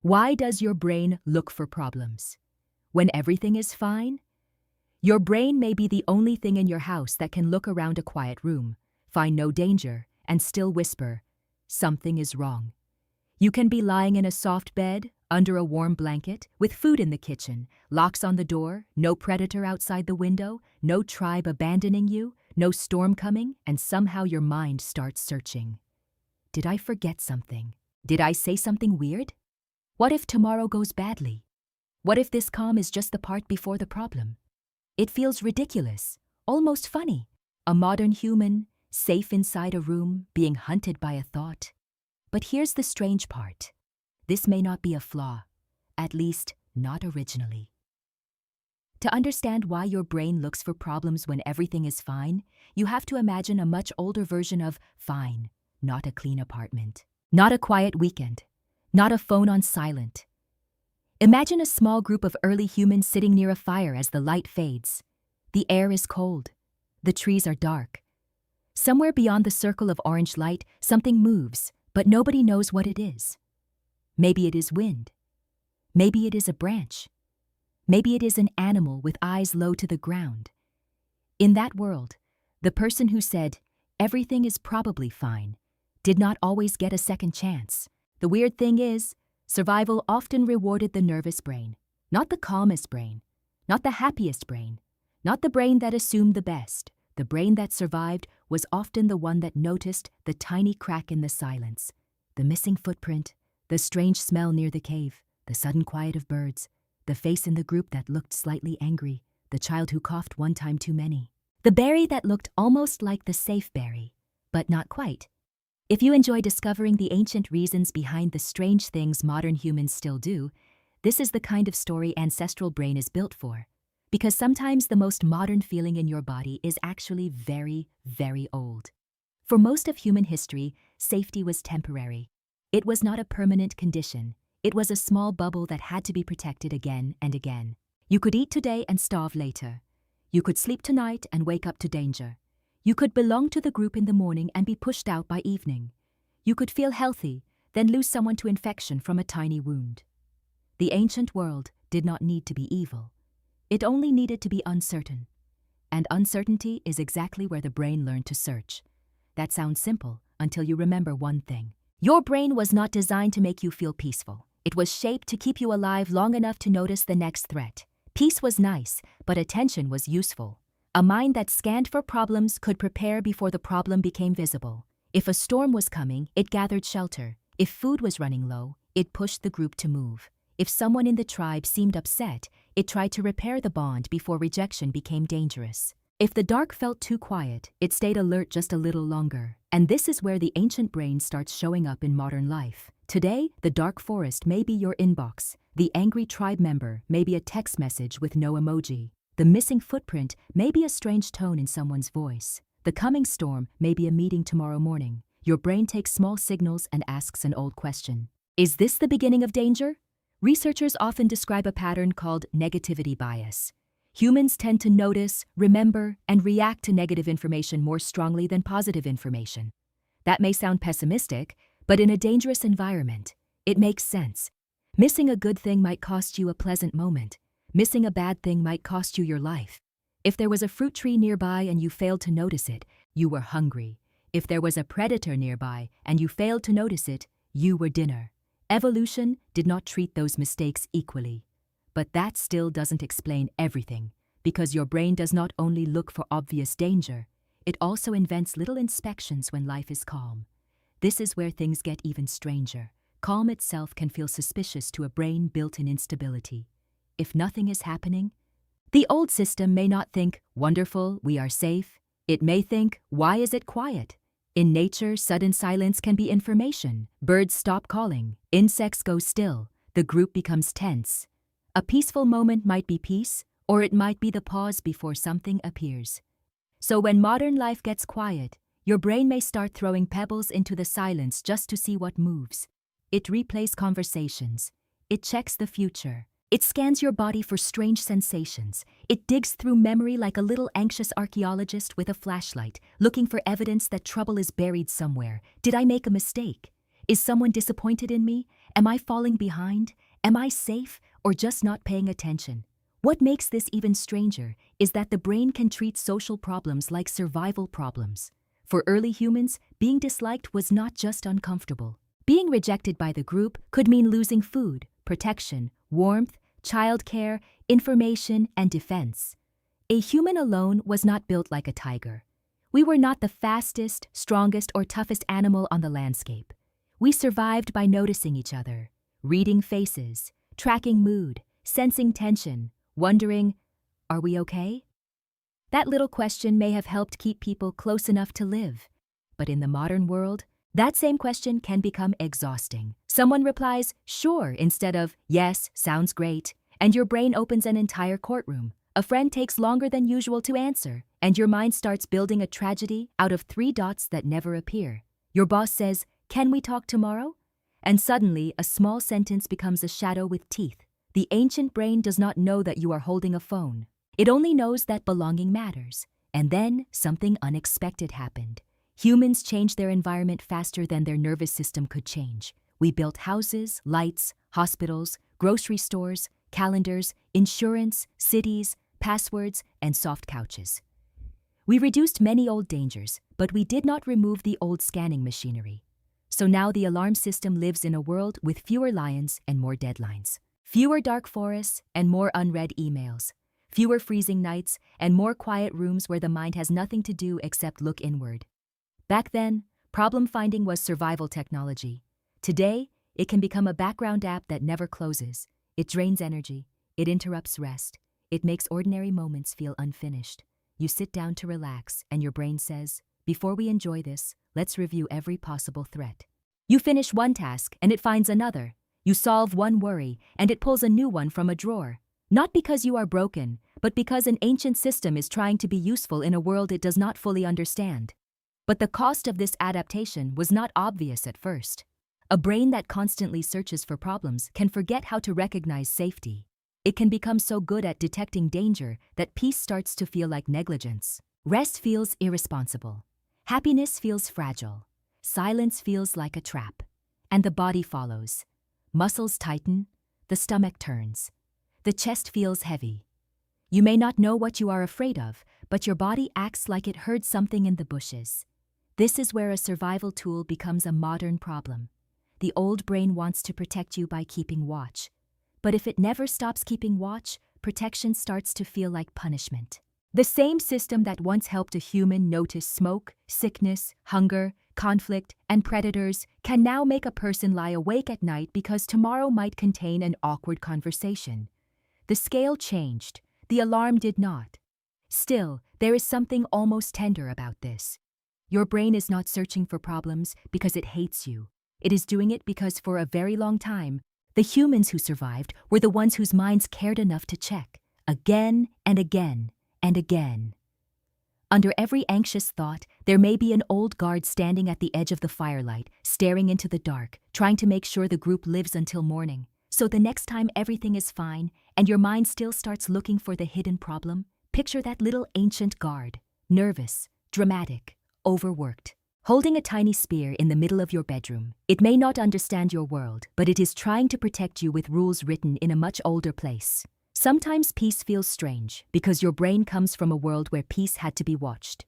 Why does your brain look for problems? When everything is fine? Your brain may be the only thing in your house that can look around a quiet room, find no danger, and still whisper, "Something is wrong." You can be lying in a soft bed, under a warm blanket, with food in the kitchen, locks on the door, no predator outside the window, no tribe abandoning you, no storm coming, and somehow your mind starts searching. Did I forget something? Did I say something weird? What if tomorrow goes badly? What if this calm is just the part before the problem? It feels ridiculous, almost funny. A modern human, safe inside a room, being hunted by a thought. But here's the strange part. This may not be a flaw, at least not originally. To understand why your brain looks for problems when everything is fine, you have to imagine a much older version of fine, not a clean apartment, not a quiet weekend, not a phone on silent. Imagine a small group of early humans sitting near a fire as the light fades. The air is cold. The trees are dark. Somewhere beyond the circle of orange light, something moves, but nobody knows what it is. Maybe it is wind. Maybe it is a branch. Maybe it is an animal with eyes low to the ground. In that world, the person who said, "Everything is probably fine," did not always get a second chance. The weird thing is, survival often rewarded the nervous brain, not the calmest brain, not the happiest brain, not the brain that assumed the best. The brain that survived was often the one that noticed the tiny crack in the silence, the missing footprint, the strange smell near the cave, the sudden quiet of birds, the face in the group that looked slightly angry, the child who coughed one time too many, the berry that looked almost like the safe berry, but not quite. If you enjoy discovering the ancient reasons behind the strange things modern humans still do, this is the kind of story Ancestral Brain is built for. Because sometimes the most modern feeling in your body is actually very, very old. For most of human history, safety was temporary. It was not a permanent condition. It was a small bubble that had to be protected again and again. You could eat today and starve later. You could sleep tonight and wake up to danger. You could belong to the group in the morning and be pushed out by evening. You could feel healthy, then lose someone to infection from a tiny wound. The ancient world did not need to be evil. It only needed to be uncertain. And uncertainty is exactly where the brain learned to search. That sounds simple until you remember one thing. Your brain was not designed to make you feel peaceful. It was shaped to keep you alive long enough to notice the next threat. Peace was nice, but attention was useful. A mind that scanned for problems could prepare before the problem became visible. If a storm was coming, it gathered shelter. If food was running low, it pushed the group to move. If someone in the tribe seemed upset, it tried to repair the bond before rejection became dangerous. If the dark felt too quiet, it stayed alert just a little longer. And this is where the ancient brain starts showing up in modern life. Today, the dark forest may be your inbox. The angry tribe member may be a text message with no emoji. The missing footprint may be a strange tone in someone's voice. The coming storm may be a meeting tomorrow morning. Your brain takes small signals and asks an old question. Is this the beginning of danger? Researchers often describe a pattern called negativity bias. Humans tend to notice, remember, and react to negative information more strongly than positive information. That may sound pessimistic, but in a dangerous environment, it makes sense. Missing a good thing might cost you a pleasant moment. Missing a bad thing might cost you your life. If there was a fruit tree nearby and you failed to notice it, you were hungry. If there was a predator nearby and you failed to notice it, you were dinner. Evolution did not treat those mistakes equally. But that still doesn't explain everything, because your brain does not only look for obvious danger, it also invents little inspections when life is calm. This is where things get even stranger. Calm itself can feel suspicious to a brain built in instability. If nothing is happening, the old system may not think, "Wonderful, we are safe." It may think, "Why is it quiet?" In nature, sudden silence can be information. Birds stop calling, insects go still, the group becomes tense. A peaceful moment might be peace, or it might be the pause before something appears. So when modern life gets quiet, your brain may start throwing pebbles into the silence just to see what moves. It replays conversations. It checks the future. It scans your body for strange sensations. It digs through memory like a little anxious archaeologist with a flashlight, looking for evidence that trouble is buried somewhere. Did I make a mistake? Is someone disappointed in me? Am I falling behind? Am I safe or just not paying attention? What makes this even stranger is that the brain can treat social problems like survival problems. For early humans, being disliked was not just uncomfortable. Being rejected by the group could mean losing food, protection, warmth, childcare, information, and defense. A human alone was not built like a tiger. We were not the fastest, strongest, or toughest animal on the landscape. We survived by noticing each other, reading faces, tracking mood, sensing tension, wondering, are we okay? That little question may have helped keep people close enough to live. But in the modern world, that same question can become exhausting. Someone replies, sure, instead of, yes, sounds great, and your brain opens an entire courtroom. A friend takes longer than usual to answer, and your mind starts building a tragedy out of 3 dots that never appear. Your boss says, can we talk tomorrow? And suddenly, a small sentence becomes a shadow with teeth. The ancient brain does not know that you are holding a phone. It only knows that belonging matters. And then, something unexpected happened. Humans changed their environment faster than their nervous system could change. We built houses, lights, hospitals, grocery stores, calendars, insurance, cities, passwords, and soft couches. We reduced many old dangers, but we did not remove the old scanning machinery. So now the alarm system lives in a world with fewer lions and more deadlines. Fewer dark forests and more unread emails. Fewer freezing nights and more quiet rooms where the mind has nothing to do except look inward. Back then, problem finding was survival technology. Today, it can become a background app that never closes. It drains energy. It interrupts rest. It makes ordinary moments feel unfinished. You sit down to relax, and your brain says, before we enjoy this, let's review every possible threat. You finish one task, and it finds another. You solve one worry, and it pulls a new one from a drawer. Not because you are broken, but because an ancient system is trying to be useful in a world it does not fully understand. But the cost of this adaptation was not obvious at first. A brain that constantly searches for problems can forget how to recognize safety. It can become so good at detecting danger that peace starts to feel like negligence. Rest feels irresponsible. Happiness feels fragile. Silence feels like a trap. And the body follows. Muscles tighten. The stomach turns. The chest feels heavy. You may not know what you are afraid of, but your body acts like it heard something in the bushes. This is where a survival tool becomes a modern problem. The old brain wants to protect you by keeping watch. But if it never stops keeping watch, protection starts to feel like punishment. The same system that once helped a human notice smoke, sickness, hunger, conflict, and predators can now make a person lie awake at night because tomorrow might contain an awkward conversation. The scale changed. The alarm did not. Still, there is something almost tender about this. Your brain is not searching for problems because it hates you. It is doing it because for a very long time, the humans who survived were the ones whose minds cared enough to check, again and again and again. Under every anxious thought, there may be an old guard standing at the edge of the firelight, staring into the dark, trying to make sure the group lives until morning. So the next time everything is fine, and your mind still starts looking for the hidden problem, picture that little ancient guard, nervous, dramatic, overworked, holding a tiny spear in the middle of your bedroom. It may not understand your world, but it is trying to protect you with rules written in a much older place. Sometimes peace feels strange because your brain comes from a world where peace had to be watched.